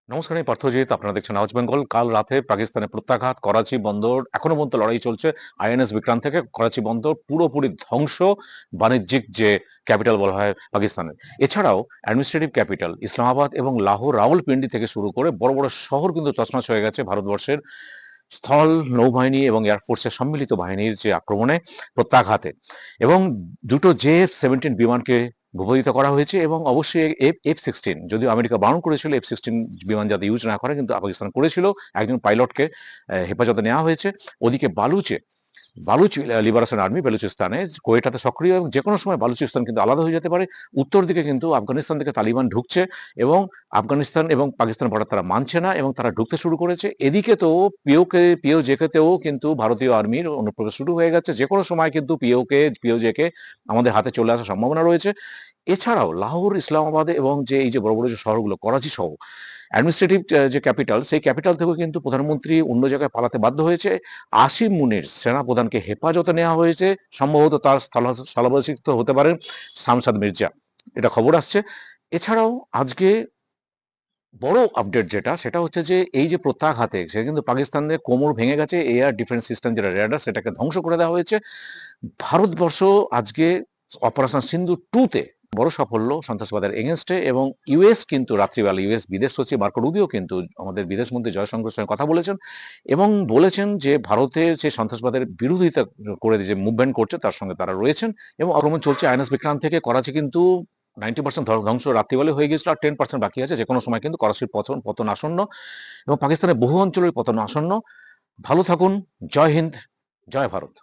নমস্কার, আমি পার্থজিৎ। আপনারা দেখছেন আওয়াজ বেঙ্গল। কাল রাতে পাকিস্তানের প্রত্যাঘাত, করাচি বন্দর এখনো পর্যন্ত লড়াই চলছে। আইএনএস বিক্রান্ত থেকে করাচি বন্দর পুরোপুরি ধ্বংস, বাণিজ্যিক যে ক্যাপিটাল বলা হয় পাকিস্তানের। এছাড়াও অ্যাডমিনিস্ট্রেটিভ ক্যাপিটাল ইসলামাবাদ এবং লাহোর, রাওয়ালপিন্ডি থেকে শুরু করে বড় বড় শহর কিন্তু তছনছ হয়ে গেছে ভারতবর্ষের স্থল, নৌবাহিনী এবং এয়ারফোর্সের সম্মিলিত বাহিনীর যে আক্রমণে, প্রত্যাঘাতে। এবং দুটো জে-17 বিমানকে ভূপাতিত করা হয়েছে এবং অবশ্যই F-16, যদিও আমেরিকা বারণ করেছিল F-16 বিমান যাতে ইউজ না করে, কিন্তু পাকিস্তান করেছিল। একজন পাইলটকে হেফাজতে নেওয়া হয়েছে। ওদিকে বালুচ লিবারেশন আর্মি বেলুচিস্তানে, কোয়েটাতে সক্রিয় এবং যেকোনো সময় বালুচিস্তান কিন্তু আলাদা হয়ে যেতে পারে। উত্তর দিকে কিন্তু আফগানিস্তান থেকে তালিবান ঢুকছে এবং আফগানিস্তান এবং পাকিস্তান বর্ডার তারা মানছে না এবং তারা ঢুকতে শুরু করেছে। এদিকে তো পিওজেকেতেও কিন্তু ভারতীয় আর্মির অনুপ্রবেশ শুরু হয়ে গেছে। যেকোনো সময় কিন্তু পিওজেকে আমাদের হাতে চলে আসার সম্ভাবনা রয়েছে। এছাড়াও লাহোর, ইসলামাবাদে এবং এই যে বড় বড় যে শহরগুলো, করাচি সহ অ্যাডমিনিস্ট্রেটিভ যে ক্যাপিটাল, সেই ক্যাপিটাল থেকেও কিন্তু প্রধানমন্ত্রী অন্য জায়গায় পালাতে বাধ্য হয়েছে। আসিম মুনির সেনাপ্রধানকে হেফাজতে নেওয়া হয়েছে। সম্ভবত তার স্থলাভিষিক্ত হতে পারেন শামসাদ মির্জা, এটা খবর আসছে। এছাড়াও আজকে বড় আপডেট যেটা, সেটা হচ্ছে যে এই যে প্রত্যাঘাতে সে কিন্তু পাকিস্তানের কোমর ভেঙে গেছে। এয়ার ডিফেন্স সিস্টেম যেটা রেডার, সেটাকে ধ্বংস করে দেওয়া হয়েছে। ভারতবর্ষ আজকে অপারেশন সিন্দুর 2 তে বড় সাফল্য সন্ত্রাসবাদের এগেনস্টে। এবং ইউএস কিন্তু রাত্রিবেলা বিদেশ সচিব মার্কো রুবিও কিন্তু আমাদের বিদেশমন্ত্রী জয়শঙ্করের সঙ্গে কথা বলেছেন এবং বলেছেন যে ভারতের যে সন্ত্রাসবাদের বিরোধিতা করে যে মুভমেন্ট করছে তার সঙ্গে তারা রয়েছেন এবং আক্রমণ চলছে। আইএনএস বিক্রান্ত থেকে করাচি কিন্তু 90% ধ্বংস রাত্রিবেলা হয়ে গিয়েছিল, আর 10% বাকি আছে। যেকোনো সময় কিন্তু করাচির পতন আসন্ন এবং পাকিস্তানের বহু অঞ্চলের পতন আসন্ন। ভালো থাকুন। জয় হিন্দ, জয় ভারত।